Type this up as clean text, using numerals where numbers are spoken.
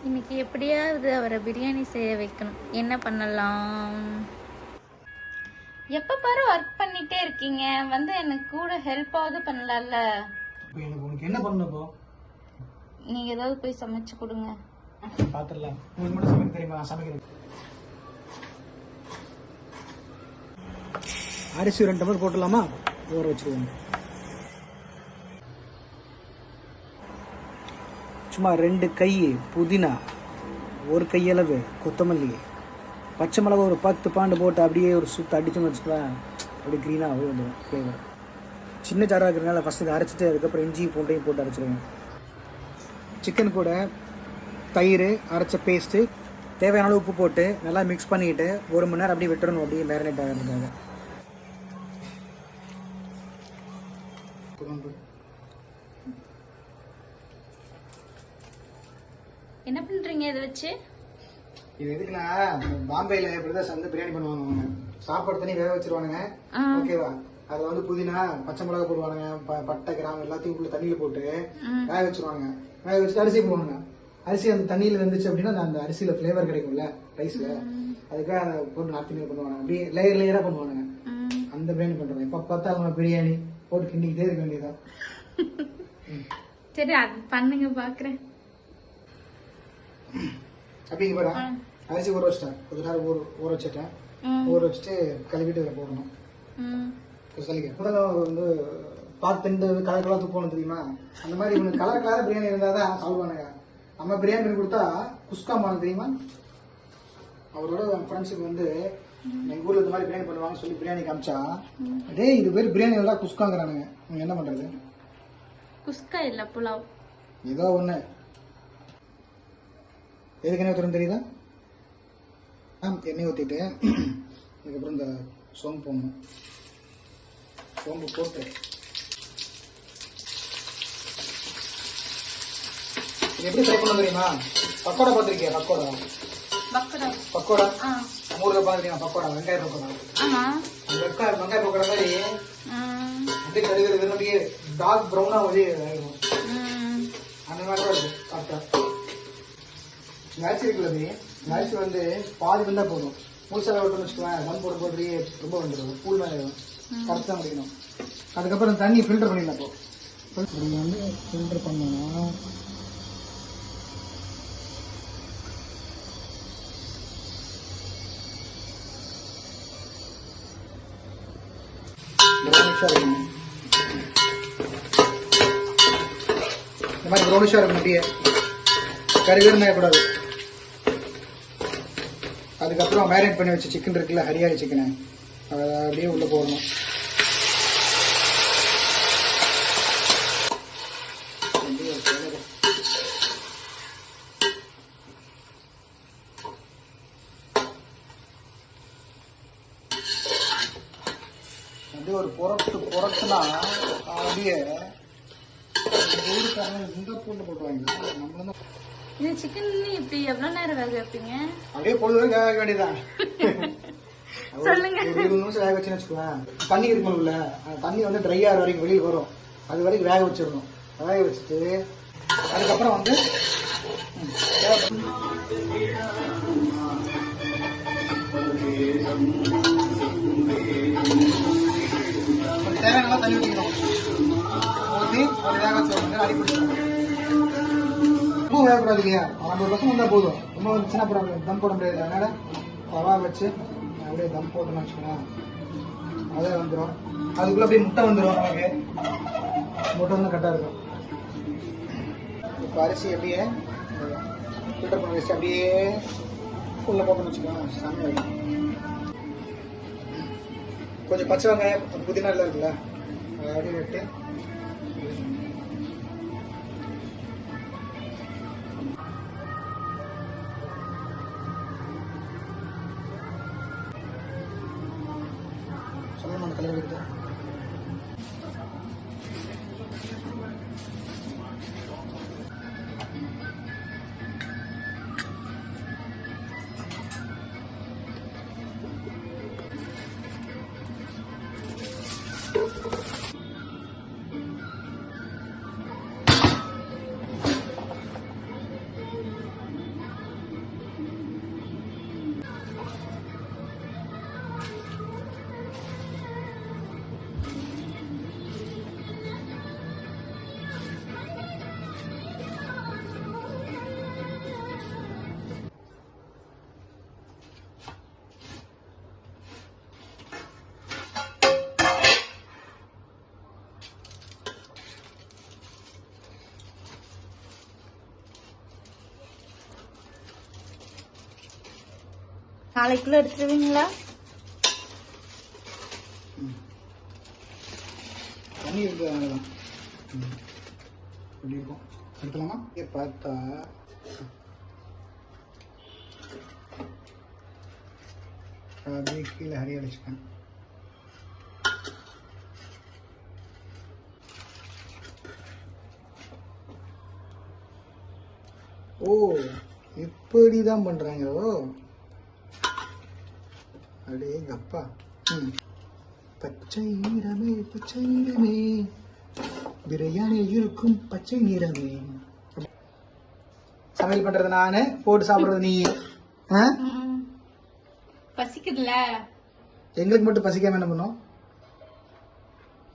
இன்னைக்கு எப்படியாவது அவரை பிரியாணி செய்ய வைக்கணும். என்ன பண்ணலாம்? எப்ப பாரு ஒர்க் பண்ணிட்டே இருக்கீங்க, வந்து எனக்கு கூட ஹெல்ப்பாவது பண்ணலாம்ல. உனக்கு என்ன பண்ணப்போ? நீங்க ஏதாவது போய் சமைச்சு கொடுங்க. பாத்துடலாம். உங்களுக்கு மட்டும் சமைக்க தெரியுமா? சமைக்கிறேன். அரிசி 2 டம்ளர் போட்டுடலாமா? ஊற வச்சிருவோம். சும்மா 2 கை புதினா, 1 கையளவு கொத்தமல்லி, பச்சை மிளகா ஒரு 10 பாண்டு போட்டு அப்படியே ஒரு சுத்த அடிச்சுன்னு வச்சுக்கலாம். அப்படியே க்ரீனாகவே வந்துடும் ஃப்ளேவர். சின்ன ஜாராக இருக்கிறதுனால ஃபஸ்ட்டு இதை அரைச்சிட்டு அதுக்கப்புறம் இஞ்சி பூண்டையும் போட்டு அரைச்சிடுவேன். சிக்கன் கூட தயிர், அரைச்ச பேஸ்ட்டு, தேவையான அளவு உப்பு போட்டு நல்லா மிக்ஸ் பண்ணிக்கிட்டு 1 மணி நேரம் அப்படியே விட்டுறணும். அப்படியே மேரினேட் ஆகிறதுக்காக. என்ன பண்றீங்க இதை வச்சு? இது எதுக்குன்னா, பாம்பேல பிரதர்ஸ் வந்து பிரியாணி பண்ணுவாங்க. சாப்பாடு தண்ணி வேக வச்சிருவானுங்க. ஓகேவா? அதுல வந்து புதினா, பச்சை மிளகா போடுவானுங்க, பட்டை கிராம்பு எல்லாத்தையும் உள்ள தண்ணியில போட்டு வேக வச்சிருவாங்க. வேக வச்சுட்டு அரிசி போடுவாங்க. அரிசி அந்த தண்ணியில வெந்துச்சு அப்படின்னா அந்த அரிசியில ஃபிளேவர் கிடைக்கும்ல ரைஸ்ல. அதுக்காக அதை போட்டு நார்த் பண்ணுவாங்க. அப்படியே லேயர் லேயரா பண்ணுவானுங்க. அந்த பிரியாணி பண்றாங்க. எப்ப பார்த்தா அவங்க பிரியாணி போட்டு கிண்டிக்கிட்டே இருக்க வேண்டியதான். சரி, அது பண்ணுங்க பாக்குறேன். அப்படிங்க பாரு, அரிசி ஊற வச்சிட்டேன். கொஞ்ச நேரம் ஊற வச்சுட்டேன். ஊற வச்சுட்டு கழுவிட்டு இதில் போடணும். சொல்லிக்க முதல்ல வந்து பார்த்து கலர் கலர் போகணும் தெரியுமா? அந்த மாதிரி இவனுக்கு கலர் கலர் பிரியாணி இருந்தால் தான் சாப்பிடுவானுங்க. நம்ம பிரியாணி பண்ணி கொடுத்தா குஸ்கா மானம் தெரியுமா? அவரோட ஃப்ரெண்ட்ஸுக்கு வந்து எங்கள் ஊரில் இந்த மாதிரி பிரியாணி பண்ணுவாங்கன்னு சொல்லி பிரியாணி காமிச்சா, அதே இது பேர் பிரியாணி எல்லாம் குஸ்காங்கிறானுங்க. நீங்கள் என்ன பண்ணுறது? குஸ்கா இல்லை, புலாவ் ஏதோ ஒன்று. எதுக்கு எண்ணெய் ஊற்றுறன்னு தெரியுதா? எண்ணெய் ஊற்றிட்டு அதுக்கப்புறம் இந்த சோம்பு போடணும். சோம்பு போட்டு எப்படி ஃப்ரை பண்ண தெரியுமா? பக்கோடா பார்த்துருக்கியா? பக்கோடா பக்கோடா ஊர்ல பார்த்துருக்கீங்க? பக்கோடா, வெங்காய பக்கோடா. வெங்காய பக்கோடா மாதிரி அப்படியே கருகிறது அப்படியே டார்க் ப்ரௌனா வந்து ஆயிடும். அந்த மாதிரி தான் இருக்கும் சாப்பிட்டா. இந்த அரிசி இருக்குல்ல, இந்த அரிசி வந்து பாதி வந்தா போதும். முழுசாக விட்டோம்னு வச்சுக்கோங்க, மண் போட போட்டு ரொம்ப வந்துடும். கூழ் மேலே கரெக்ட் தான் முடிக்கணும். அதுக்கப்புறம் தண்ணி ஃபில்டர் பண்ணிடலாம். இப்போ நீங்கள் வந்து ஃபில்டர் பண்ணோன்னா இந்த மாதிரி ப்ரௌனிஷாக இருக்கும். அப்படியே கருகருன்னு ஆகக்கூடாது. அதுக்கப்புறம் மேரினேட் பண்ணி வச்ச சிக்கன் இருக்குல்ல, ஹரியாலி சிக்கனை, அதை அப்படியே உள்ள போடணும். அப்படியே ஒரு புறத்துனா அப்படியே ஊருக்காரங்க இந்த பூண்டு போட்டுவாங்க. நம்மளும் தான் இந்த சிக்கன் இப்படி எவ்வளவு நேரம் வேக வைப்பீங்க? அப்படியே பொழுது வேக வேண்டியதான். சொல்லுங்க. 20 நிமிஷம் வேக வச்சுன்னு வச்சுக்குவேன். தண்ணி இருக்கணும்ல, தண்ணி வந்து ட்ரை ஆகிற வரைக்கும் வெளியில் வரும். அது வரைக்கும் வேக வச்சிடணும். வேக வச்சுட்டு அதுக்கப்புறம் வந்து தேவையான தண்ணி ஊற்றிக்கணும். ஊற்றி அது வேக வச்சு அடிப்பிடிச்சிடணும். ரொம்ப வேகக்கூடாது இல்லையா? 50% வந்தால் போதும். ரொம்ப வந்துச்சுன்னா அப்புறம் தம் போட முடியாது. அதனால தவா வச்சு அப்படியே தம் போட்டோம்னு வச்சுக்கோங்க, அதே வந்துடும். அதுக்குள்ள அப்படியே முட்டை வந்துடும். நமக்கு முட்டை வந்து கரெக்டாக இருக்கும். இப்போ அரிசி அப்படியே ஃபில்டர் பண்ணி வச்சு அப்படியே உள்ள போட்டோம்னு வச்சுக்கோங்க, சாமி வரும். கொஞ்சம் பச்சை வெங்காயம், புதினா எல்லாம் இருக்குல்ல, அதை அப்படியே விட்டு சொல்லணும் கலர் வைக்கிட்டு நாளைக்குள்ள எடுத்துருவீங்களா? தண்ணி இருக்கு அவ்வளோதான். எப்படி இருக்கும் எடுக்கலாமா? பார்த்தா அப்படியே கீழே ஹரி அடிச்சுப்பேன். ஓ இப்படிதான் பண்றாங்க. ஓ அடே கப்பா. பச்சை நிறமே பச்சை நிறமே பிரியாணி இருக்கும் பச்சை நிறமே. சமையல் பண்றது நானு, போட்டு சாப்பிடுறது நீ. பசிக்குதுல? எங்களுக்கு மட்டும் பசிக்காம என்ன பண்ணும்?